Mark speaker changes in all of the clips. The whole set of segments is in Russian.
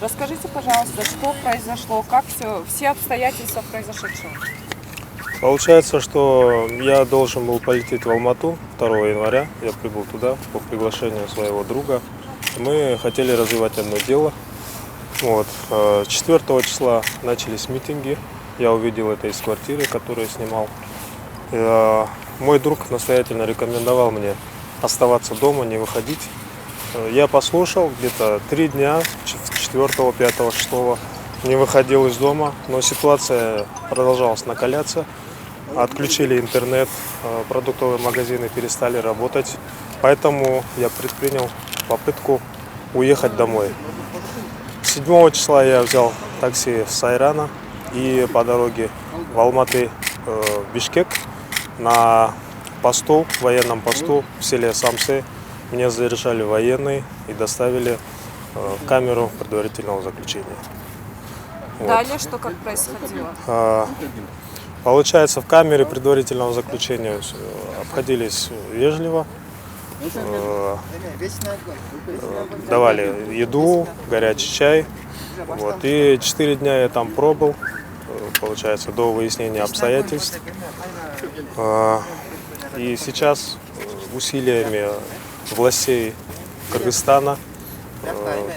Speaker 1: Расскажите, пожалуйста, что произошло, как все обстоятельства произошедшего?
Speaker 2: Получается, что я должен был полететь в Алмату 2 января. Я прибыл туда по приглашению своего друга. Мы хотели развивать одно дело. Вот. 4 числа начались митинги. Я увидел это из квартиры, которую я снимал. Мой друг настоятельно рекомендовал мне оставаться дома, не выходить. Я послушал где-то 3 дня, 4, 5, 6, не выходил из дома, но ситуация продолжалась накаляться. Отключили интернет, продуктовые магазины перестали работать, поэтому я предпринял попытку уехать домой. 7 числа я взял такси с Сайрана и по дороге в Алматы, Бишкек, на посту, военном посту в селе Самсы меня задержали военные и доставили в камеру предварительного заключения.
Speaker 1: Далее что как происходило?
Speaker 2: Получается, в камере предварительного заключения обходились вежливо, давали еду, горячий чай. Вот. И 4 дня я там пробыл, получается, до выяснения обстоятельств. И сейчас усилиями властей Кыргызстана,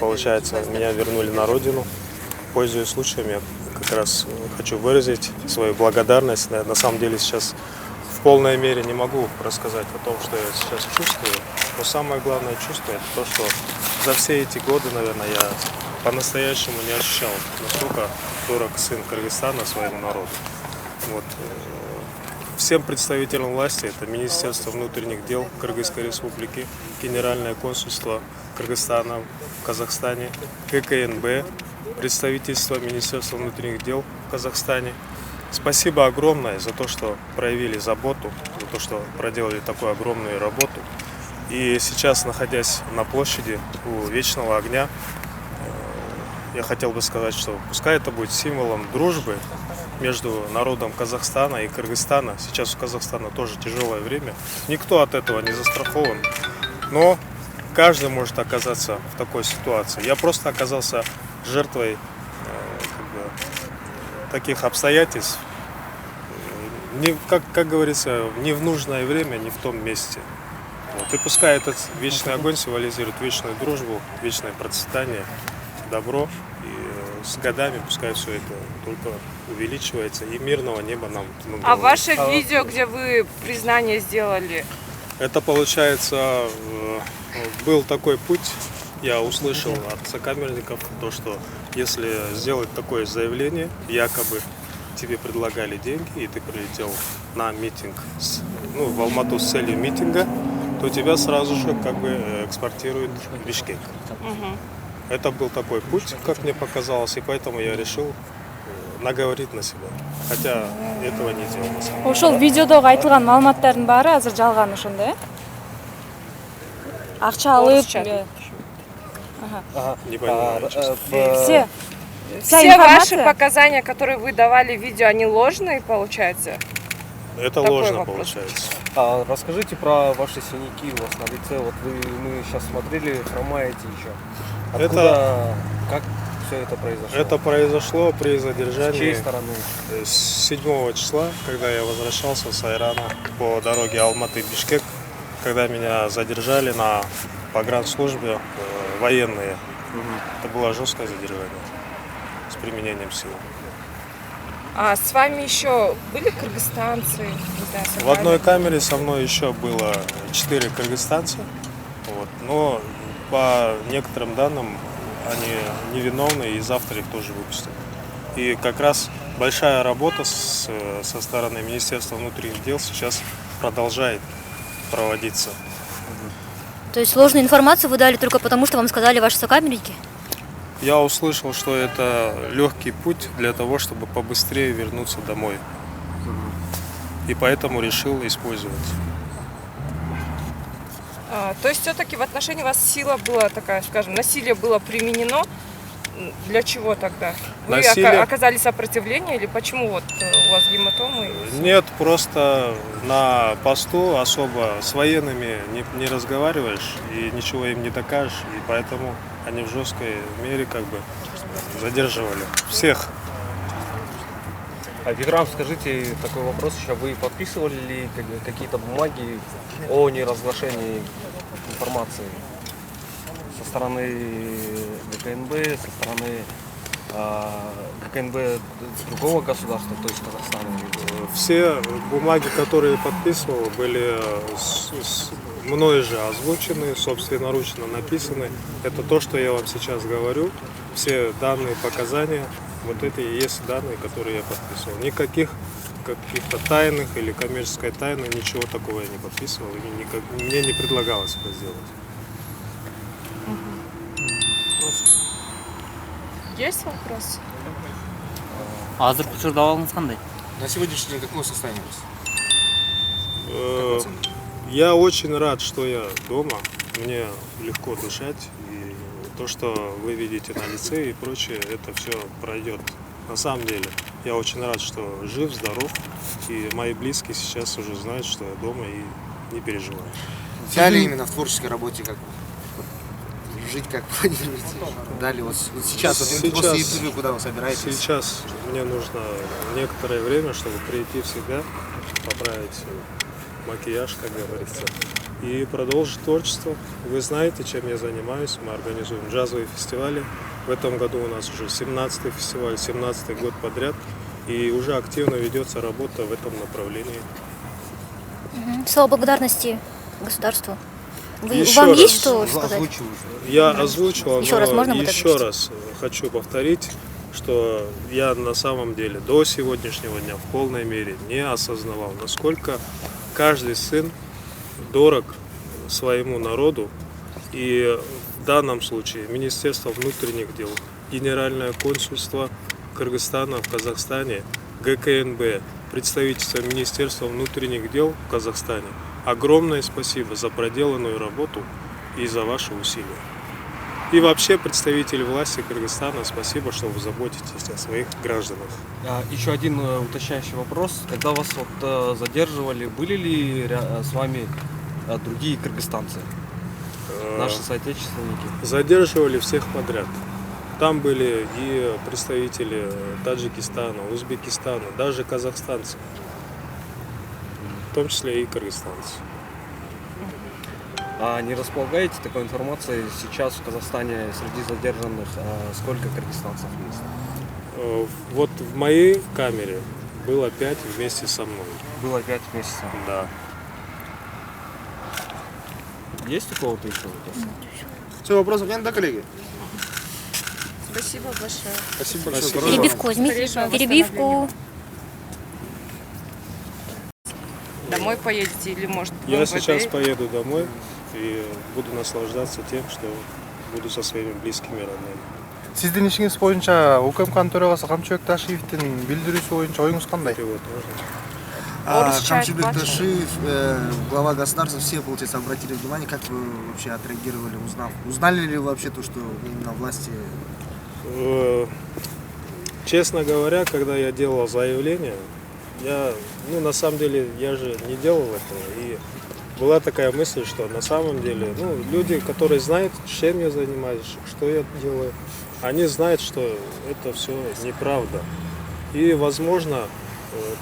Speaker 2: получается, меня вернули на родину. Пользуясь случаем, я как раз хочу выразить свою благодарность. На самом деле сейчас в полной мере не могу рассказать о том, что я сейчас чувствую. Но самое главное чувство — это то, что за все эти годы, наверное, я по-настоящему не ощущал, насколько дорог сын Кыргызстана своему народу. Вот. Всем представителям власти, это Министерство внутренних дел Кыргызской Республики, Генеральное консульство Кыргызстана в Казахстане, ККНБ, представительство Министерства внутренних дел в Казахстане. Спасибо огромное за то, что проявили заботу, за то, что проделали такую огромную работу. И сейчас, находясь на площади у Вечного огня, я хотел бы сказать, что пускай это будет символом дружбы между народом Казахстана и Кыргызстана. Сейчас у Казахстана тоже тяжелое время. Никто от этого не застрахован. Но каждый может оказаться в такой ситуации. Я просто оказался жертвой таких обстоятельств. Как говорится, не в нужное время, не в том месте. Вот. И пускай этот вечный огонь символизирует вечную дружбу, вечное процветание, добро. И с годами пускай все это только увеличивается, и мирного неба нам.
Speaker 1: А ваше видео, где вы признание сделали?
Speaker 2: Это, получается, был такой путь. Я услышал от сокамерников то, что если сделать такое заявление, якобы тебе предлагали деньги, и ты прилетел на митинг в Алмату с целью митинга, то тебя сразу же как бы экспортируют в Бишкек. Это был такой путь, как мне показалось, и поэтому я решил наговорить на себя. Хотя этого не делал на самом деле.
Speaker 3: Ошол видеодогу айтылган маалыматтардын баары азыр жалган ошондо, э? Акча алып,
Speaker 2: Не понимаю, честно.
Speaker 1: Все ваши показания, которые вы давали в видео, они ложные, получается?
Speaker 2: Это
Speaker 1: Такой
Speaker 2: ложно
Speaker 1: вопрос.
Speaker 2: получается.
Speaker 4: Расскажите про ваши синяки у вас на лице. Вот мы сейчас смотрели, хромаете еще. Откуда, как все это произошло?
Speaker 2: Это произошло при
Speaker 4: С
Speaker 2: задержании
Speaker 4: чьей стороны?
Speaker 2: с 7 числа, когда я возвращался с Айрана по дороге Алматы-Бишкек, когда меня задержали на погранслужбе военные. Это было жесткое задержание с применением силы.
Speaker 1: А с вами еще были кыргызстанцы? Не знаю,
Speaker 2: В одной камере со мной еще было 4 кыргызстанца, вот, но по некоторым данным они невиновны, и завтра их тоже выпустят. И как раз большая работа со стороны Министерства внутренних дел сейчас продолжает проводиться.
Speaker 5: То есть ложную информацию вы дали только потому, что вам сказали ваши сокамерники?
Speaker 2: Я услышал, что это легкий путь для того, чтобы побыстрее вернуться домой. И поэтому решил использовать.
Speaker 1: То есть все-таки в отношении вас сила была такая, скажем, насилие было применено, Для чего тогда? Вы
Speaker 2: Насилие.
Speaker 1: оказали сопротивление или почему вот у вас гематомы?
Speaker 2: Нет, просто на посту особо с военными не разговариваешь и ничего им не докажешь, и поэтому они в жесткой мере как бы задерживали всех.
Speaker 4: А Виграм, скажите такой вопрос еще. Вы подписывали ли какие-то бумаги о неразглашении информации со стороны ГКНБ, со стороны ГКНБ другого государства, то есть Казахстана?
Speaker 2: Все бумаги, которые подписывал, были мной же озвучены, собственноручно написаны. Это то, что я вам сейчас говорю. Все данные, показания, вот это и есть данные, которые я подписывал. Никаких каких-то тайных или коммерческой тайны, ничего такого я не подписывал. И мне не предлагалось это сделать.
Speaker 1: Есть вопрос?
Speaker 6: Азыр учурда абалыңыз кандай?
Speaker 7: На сегодняшний день какое состояние у вас?
Speaker 2: Я очень рад, что я дома. Мне легко дышать. И то, что вы видите на лице и прочее, это все пройдет. На самом деле, я очень рад, что жив, здоров. И мои близкие сейчас уже знают, что я дома и не переживаю.
Speaker 7: Далее именно в творческой работе как жить, как планируете? Далее вот сейчас, вот после интервью, куда вы собираетесь?
Speaker 2: Сейчас мне нужно некоторое время, чтобы прийти в себя, поправить макияж, как говорится, и продолжить творчество. Вы знаете, чем я занимаюсь. Мы организуем джазовые фестивали. В этом году у нас уже 17-й фестиваль, 17-й год подряд. И уже активно ведется работа в этом направлении.
Speaker 5: Слова благодарности государству.
Speaker 2: Еще
Speaker 5: Вам
Speaker 2: раз.
Speaker 5: есть что сказать?
Speaker 2: Я озвучивал,
Speaker 5: Еще раз можно
Speaker 2: но
Speaker 5: вот это
Speaker 2: еще
Speaker 5: озвучить?
Speaker 2: раз хочу повторить, что я на самом деле до сегодняшнего дня в полной мере не осознавал, насколько каждый сын дорог своему народу. И в данном случае Министерство внутренних дел, Генеральное консульство Кыргызстана в Казахстане, ГКНБ, представительство Министерства внутренних дел в Казахстане. Огромное спасибо за проделанную работу и за ваши усилия. И вообще представители власти Кыргызстана, спасибо, что вы заботитесь о своих гражданах.
Speaker 4: Еще один уточняющий вопрос. Когда вас вот задерживали, были ли с вами другие кыргызстанцы, наши соотечественники?
Speaker 2: Задерживали всех подряд. Там были и представители Таджикистана, Узбекистана, даже казахстанцы, в том числе и кыргызстанцы.
Speaker 4: А не располагаете такой информацией сейчас в Казахстане среди задержанных, сколько кыргызстанцев есть?
Speaker 2: Вот в моей камере было 5 вместе со мной.
Speaker 4: Было 5 месяцев.
Speaker 2: Да.
Speaker 4: Есть у кого-то еще?
Speaker 7: Все, вопросов нет, да, коллеги?
Speaker 1: Спасибо большое.
Speaker 7: Спасибо большое.
Speaker 2: Спасибо.
Speaker 5: Перебивку возьмите.
Speaker 1: Скорейшего
Speaker 5: Перебивку.
Speaker 1: Домой поедете или может в
Speaker 2: Я
Speaker 1: МВД?
Speaker 2: сейчас поеду домой и буду наслаждаться тем, что буду со своими близкими родными.
Speaker 8: Сиздин ишиңиз боюнча УКМКнын төрагасы Камчыбек Ташиевдин билдирүүсү боюнча оюңуз кандай?
Speaker 2: Перевод можно?
Speaker 7: Камчыбек Ташиев, глава государства, все, получается, обратили внимание, как вы вообще отреагировали, узнали ли вы вообще то, что именно власти...
Speaker 2: Честно говоря, когда я делал заявление, на самом деле, я же не делал этого, и была такая мысль, что на самом деле, люди, которые знают, чем я занимаюсь, что я делаю, они знают, что это все неправда. И, возможно,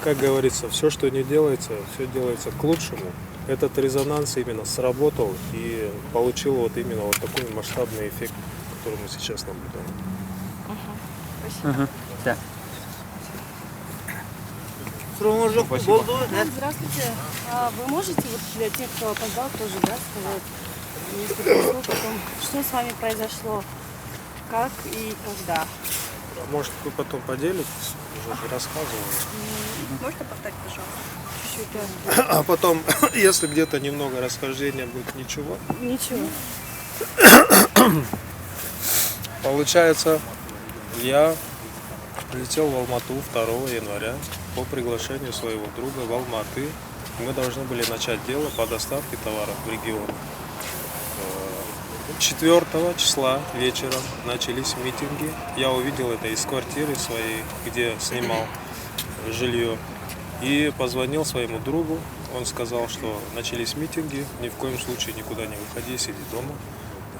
Speaker 2: как говорится, все, что не делается, все делается к лучшему. Этот резонанс именно сработал и получил вот именно вот такой масштабный эффект, который мы сейчас наблюдаем.
Speaker 6: Да.
Speaker 9: Здравствуйте. Вы можете вот для тех, кто опоздал, тоже, да, сказать несколько слов о том, что с вами произошло, как и когда?
Speaker 2: Может, вы потом поделитесь, уже рассказывали.
Speaker 9: Можно повторить, пожалуйста? Чуть-чуть.
Speaker 2: А потом, если где-то немного расхождения будет, ничего.
Speaker 9: Ничего.
Speaker 2: Получается, я прилетел в Алмату 2 января по приглашению своего друга в Алматы. Мы должны были начать дело по доставке товаров в регион. 4 числа вечером начались митинги. Я увидел это из квартиры своей, где снимал жилье. И позвонил своему другу. Он сказал, что начались митинги, ни в коем случае никуда не выходи, сиди дома.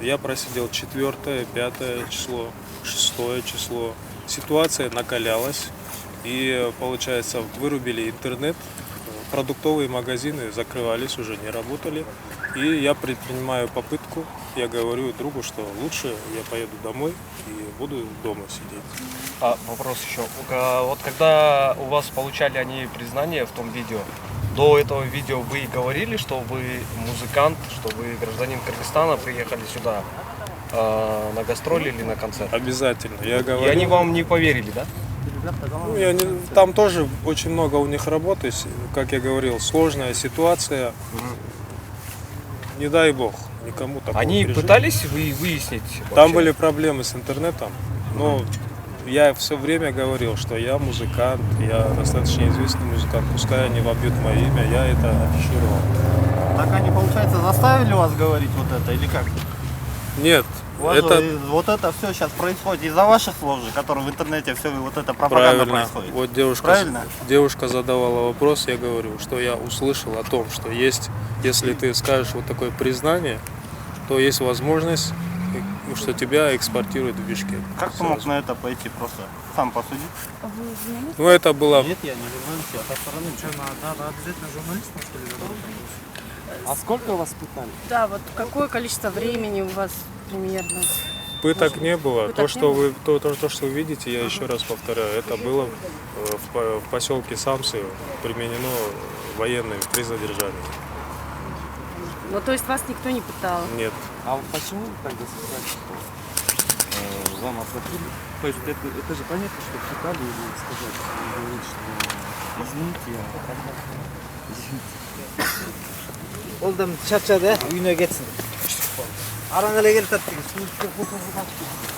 Speaker 2: Я просидел 4, 5 число, 6 число. Ситуация накалялась. И, получается, вырубили интернет. Продуктовые магазины закрывались, уже не работали. И я предпринимаю попытку, я говорю другу, что лучше я поеду домой и буду дома сидеть.
Speaker 4: Вопрос еще. Вот когда у вас получали они признание в том видео, до этого видео вы говорили, что вы музыкант, что вы гражданин Кыргызстана, приехали сюда на гастроли или на концерт?
Speaker 2: Обязательно. Я говорю,
Speaker 4: И они вам не поверили, да?
Speaker 2: ну, там тоже очень много у них работы, как я говорил, сложная ситуация. Не дай бог никому такого
Speaker 4: Они
Speaker 2: пережить.
Speaker 4: пытались выяснить?
Speaker 2: Там
Speaker 4: вообще?
Speaker 2: были проблемы с интернетом, но я все время говорил, что я музыкант, я достаточно известный музыкант, пускай они вобьют мое имя, я это афишировал.
Speaker 10: Так они, получается, заставили вас говорить вот это или как?
Speaker 2: Нет,
Speaker 10: У вас
Speaker 2: это
Speaker 10: же вот это все сейчас происходит из-за ваших слов же, которые в интернете все вот эта пропаганда
Speaker 2: правильно.
Speaker 10: происходит.
Speaker 2: Вот девушка задавала вопрос, я говорю, что я услышал о том, что есть, если ты скажешь вот такое признание, то есть возможность, что тебя экспортируют в Бишкек.
Speaker 10: Как ты мог на это пойти просто? Сам посуди.
Speaker 2: Ну это было...
Speaker 10: Нет, я не журналист, я со стороны.
Speaker 7: Что, надо обязательно журналистам, что ли, задавать?
Speaker 4: А сколько вас пытали?
Speaker 9: Да, вот какое количество времени у вас примерно?
Speaker 2: Пыток не было.
Speaker 9: Пыток
Speaker 2: То,
Speaker 9: не
Speaker 2: что
Speaker 9: было?
Speaker 2: то, что вы видите, я еще раз повторяю, это было в поселке Самсы применено военными при задержании.
Speaker 9: Ну, то есть вас никто не пытал?
Speaker 2: Нет.
Speaker 4: А почему тогда сказать, что вам оплатили? То есть это же понятно, что пытали или сказать, что извините,
Speaker 7: Олдам чачады, үйіне кетсін. Араңа келе кетеді деген.